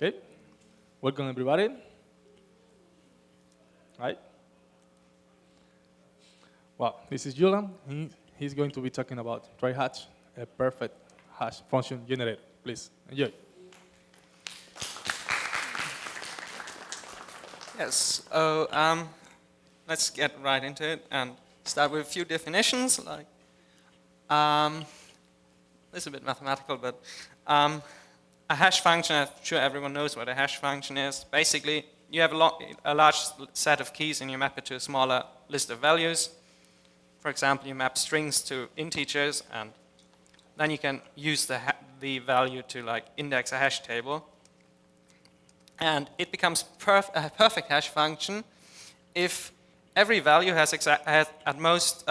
Okay, welcome everybody. Hi. Well, this is Julian. He's going to be talking about TrieHash, a perfect hash function generator. Please enjoy. Yes, let's get right into it and start with a few definitions. Like, this is a bit mathematical, but a hash function, I'm sure everyone knows what a hash function is. Basically, you have a large set of keys and you map it to a smaller list of values. For example, you map strings to integers, and then you can use the value to like index a hash table. And it becomes a perfect hash function if every value has at most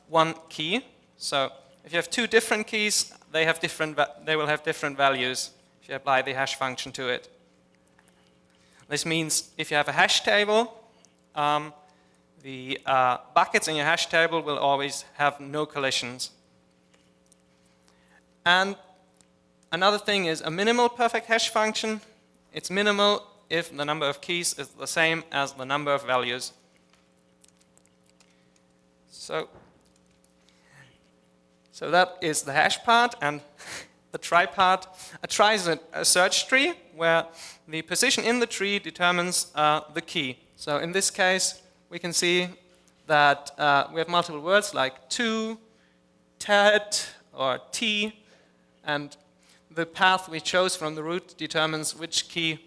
one key. So if you have two different keys, they will have different values if you apply the hash function to it. This means if you have a hash table, the buckets in your hash table will always have no collisions. And another thing is a minimal perfect hash function. It's minimal if the number of keys is the same as the number of values. So that is the hash part, and the trie part. A trie is a search tree where the position in the tree determines the key. So in this case, we can see that we have multiple words like to, ted, or t, and the path we chose from the root determines which key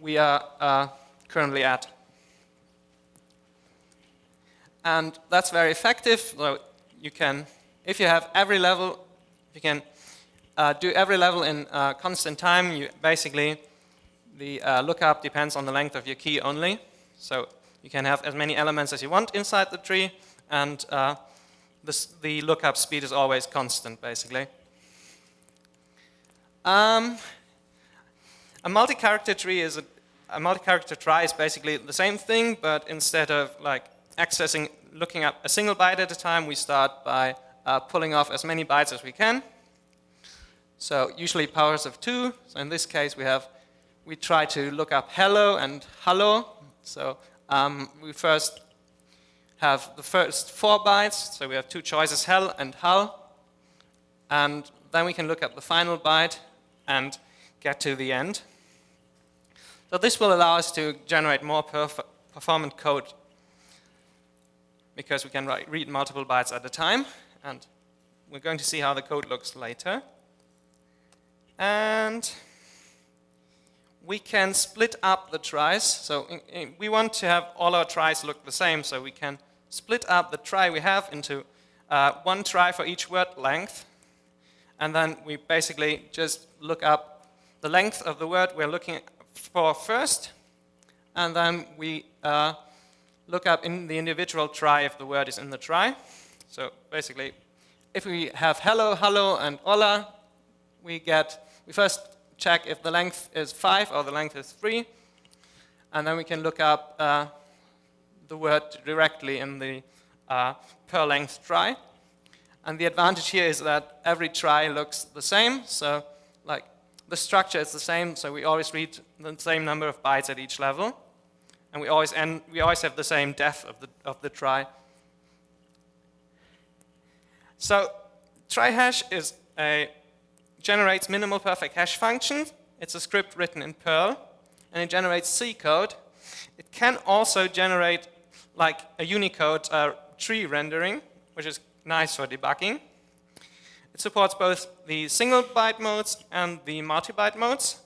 we are currently at. And that's very effective. So you can, if you have every level, you can do every level in constant time. Basically, the lookup depends on the length of your key only. So you can have as many elements as you want inside the tree, and the lookup speed is always constant, basically. A multi-character trie is a multi-character trie is basically the same thing, but instead of like looking up a single byte at a time, we start by pulling off as many bytes as we can. So usually powers of 2. So in this case, we try to look up hello and hello. So we first have the first 4 bytes. So we have 2 choices, hell and hull, and then we can look up the final byte and get to the end. So this will allow us to generate more performant code because we can read multiple bytes at a time, and we're going to see how the code looks later. And we can split up the tries. So we want to have all our tries look the same, so we can split up the trie we have into one try for each word length. And then we basically just look up the length of the word we're looking for first. And then we look up in the individual trie if the word is in the trie. So basically, if we have hello, hello, and hola, we first check if the length is 5 or the length is 3. And then we can look up the word directly in the per length trie. And the advantage here is that every trie looks the same. So like the structure is the same, so we always read the same number of bytes at each level. And we always have the same depth of the trie. So TrieHash generates minimal perfect hash functions. It's a script written in Perl, and it generates C code. It can also generate like a Unicode tree rendering, which is nice for debugging. It supports both the single byte modes and the multi-byte modes.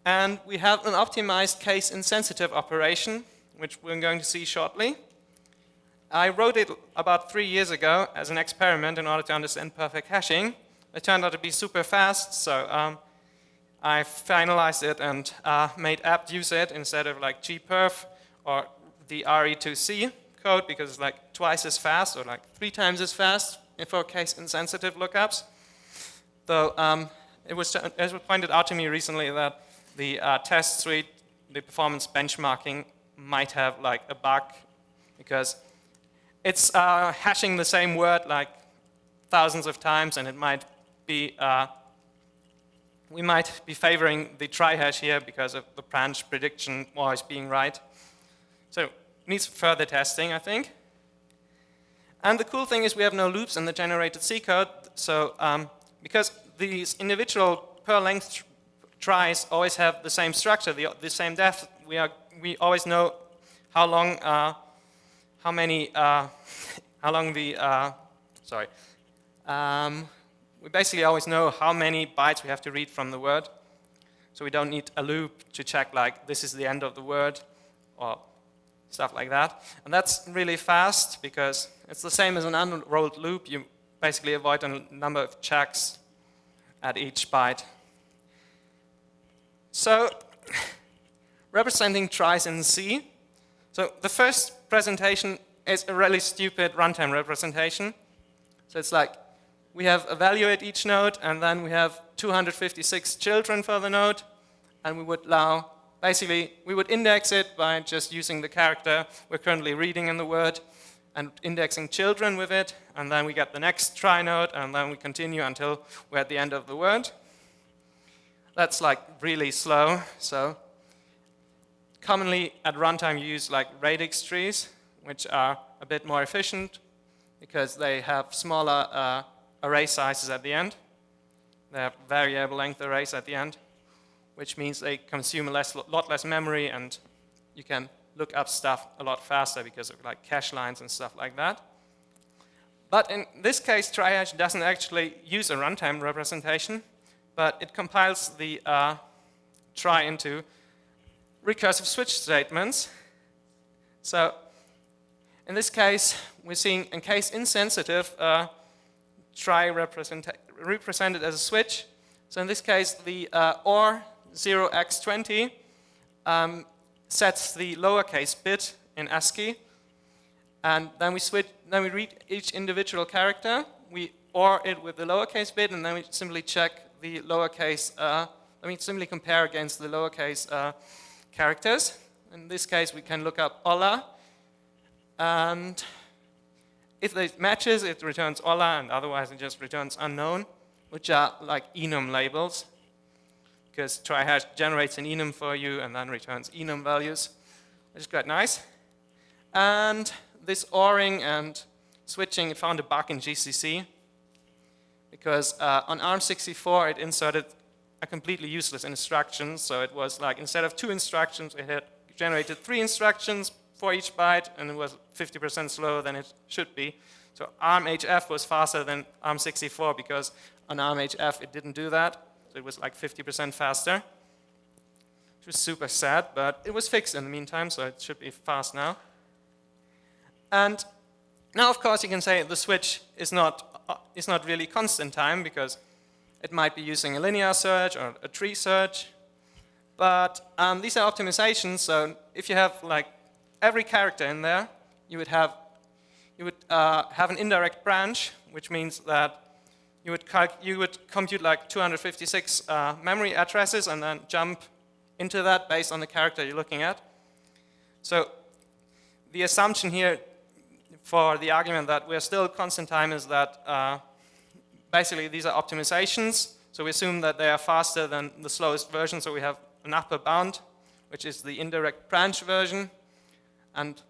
And we have an optimized case-insensitive operation, which we're going to see shortly. I wrote it about 3 years ago as an experiment in order to understand perfect hashing. It turned out to be super fast, so I finalized it and made apt use it instead of like gperf or the RE2C code, because it's like twice as fast or like 3 times as fast for case-insensitive lookups. Though it was pointed out to me recently that the test suite, the performance benchmarking, might have like a bug because it's hashing the same word like thousands of times, and it might be we might be favoring the TrieHash here because of the branch prediction always being right. So it needs further testing, I think. And the cool thing is we have no loops in the generated C code. So because these individual Perl length tries always have the same structure, the same depth, we always know how long we basically always know how many bytes we have to read from the word. So we don't need a loop to check like this is the end of the word or stuff like that. And that's really fast because it's the same as an unrolled loop. You basically avoid a number of checks at each byte. So representing tries in C. So the first presentation is a really stupid runtime representation. So it's like we have a value at each node, and then we have 256 children for the node, and we would allow, basically, we would index it by just using the character we're currently reading in the word and indexing children with it, and then we get the next try node, and then we continue until we're at the end of the word. That's like really slow. So commonly at runtime you use like radix trees, which are a bit more efficient because they have smaller array sizes at the end. They have variable length arrays at the end, which means they consume a lot less memory, and you can look up stuff a lot faster because of like cache lines and stuff like that. But in this case, TrieHash doesn't actually use a runtime representation, but it compiles the try into recursive switch statements. So in this case, we're seeing a case-insensitive try represented as a switch. So in this case, the OR 0x20 sets the lowercase bit in ASCII, and then we read each individual character. We OR it with the lowercase bit, and then we simply check the lowercase. We simply compare against the lowercase characters. In this case, we can look up Ola, and if it matches, it returns Ola, and otherwise it just returns unknown, which are like enum labels, because TrieHash generates an enum for you and then returns enum values, which is quite nice. And this ORing and switching, it found a bug in GCC, because on ARM64 it inserted a completely useless instruction. So it was like, instead of 2 instructions, it had generated 3 instructions for each byte, and it was 50% slower than it should be. So ARM-HF was faster than ARM64 because on ARM-HF it didn't do that. So it was like 50% faster, which was super sad, but it was fixed in the meantime, so it should be fast now. And now, of course, you can say the switch is not really constant time because it might be using a linear search or a tree search. But these are optimizations, so if you have like every character in there, you would have an indirect branch, which means that you would compute like 256 memory addresses and then jump into that based on the character you're looking at. So the assumption here for the argument that we're still constant time is that basically these are optimizations. So we assume that they are faster than the slowest version. So we have an upper bound, which is the indirect branch version. And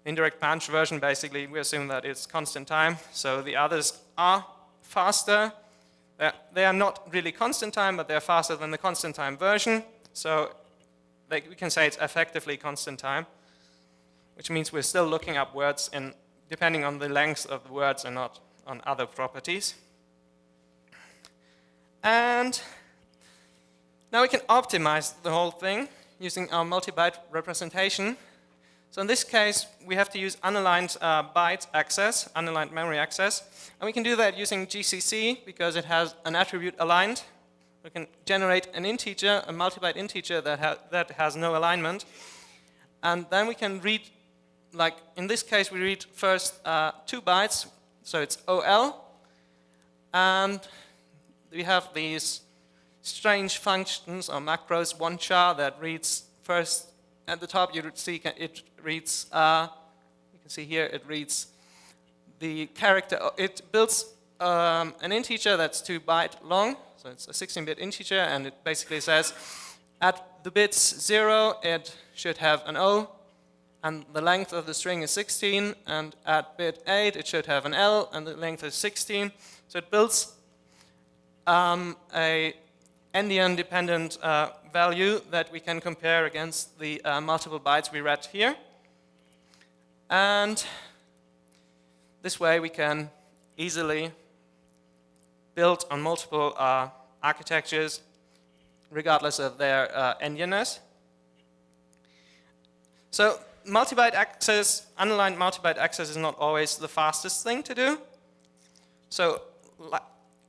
indirect branch version, basically, we assume that it's constant time. So the others are faster. They are not really constant time, but they're faster than the constant time version. So we can say it's effectively constant time, which means we're still looking up words depending on the length of the words and not on other properties. And now we can optimize the whole thing using our multi-byte representation. So in this case, we have to use unaligned byte access, unaligned memory access. And we can do that using GCC because it has an attribute aligned. We can generate an integer, a multi-byte integer that has no alignment. And then we can read, like in this case, we read first 2 bytes. So it's OL. And we have these strange functions or macros, one char that reads first. At the top, you see it reads, you can see here, it reads the character, it builds an integer that's 2 byte long. So it's a 16-bit integer, and it basically says at the bits 0, it should have an O, and the length of the string is 16, and at bit 8, it should have an L, and the length is 16. So it builds a endian-dependent value that we can compare against the multiple bytes we read here. And this way we can easily build on multiple architectures regardless of their endianness. So multi-byte access, unaligned multi-byte access is not always the fastest thing to do. So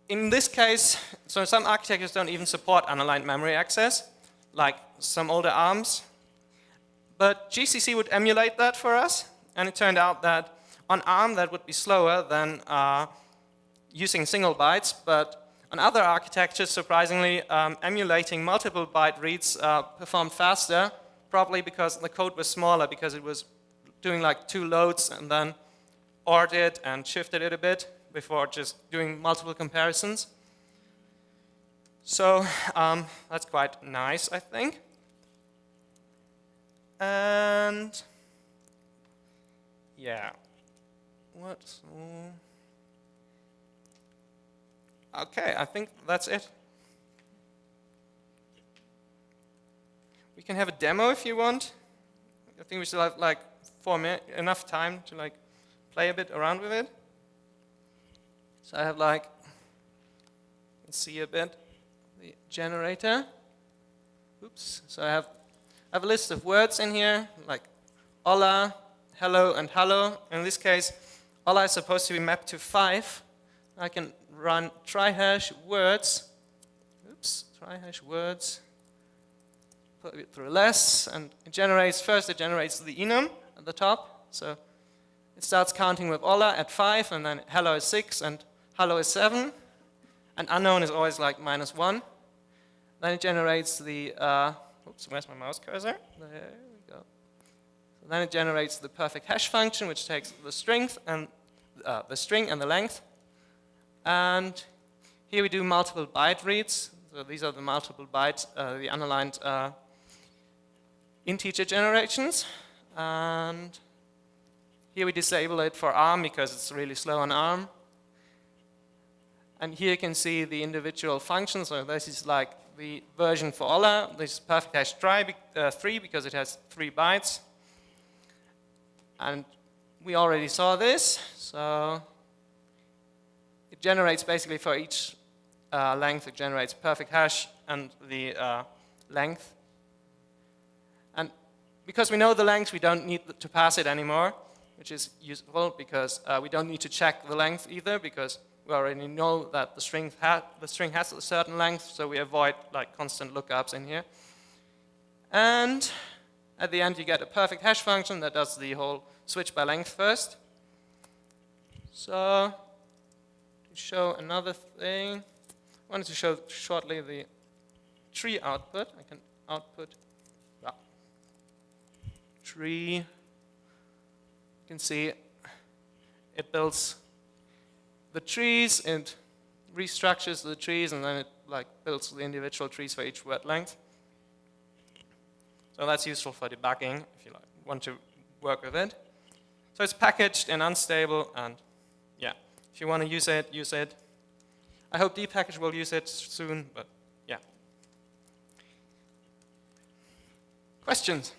in this case, so some architectures don't even support unaligned memory access, like some older ARMs. But GCC would emulate that for us, and it turned out that on ARM that would be slower than using single bytes, but on other architectures, surprisingly, emulating multiple byte reads performed faster, probably because the code was smaller, because it was doing like 2 loads and then ORed it and shifted it a bit before just doing multiple comparisons. So that's quite nice, I think. And yeah, okay, I think that's it. We can have a demo if you want. I think we still have like 4 minutes, enough time to like play a bit around with it. So I have like, you can see a bit the generator. Oops. So I have a list of words in here like hola, hello, and hello. In this case, hola is supposed to be mapped to 5. I can run TrieHash words. Oops, TrieHash words. Put it through less, and it generates, first it generates the enum at the top. So it starts counting with hola at 5, and then hello is 6, and hello is 7. And unknown is always like -1. Then it generates the, oops, where's my mouse cursor? There we go. So then it generates the perfect hash function, which takes the string and the length. And here we do multiple byte reads. So these are the multiple bytes, the unaligned integer generations. And here we disable it for ARM because it's really slow on ARM. And here you can see the individual functions. So this is like the version for hola. This is perfect hash 3 because it has 3 bytes. And we already saw this. So it generates basically for each length, it generates perfect hash and the length. And because we know the length, we don't need to pass it anymore, which is useful because we don't need to check the length either, because we already know that the string has a certain length, so we avoid like constant lookups in here. And at the end, you get a perfect hash function that does the whole switch by length first. So to show another thing, I wanted to show shortly the tree output. I can output tree. You can see it builds the trees, it restructures the trees, and then it like builds the individual trees for each word length. So that's useful for debugging if you like, want to work with it. So it's packaged and unstable, and yeah, if you want to use it, use it. I hope dpkg will use it soon, but yeah. Questions?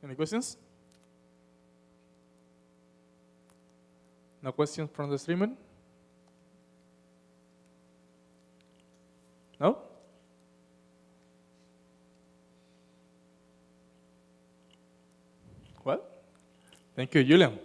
Any questions? No questions from the streamer? No? Well, thank you, Julian.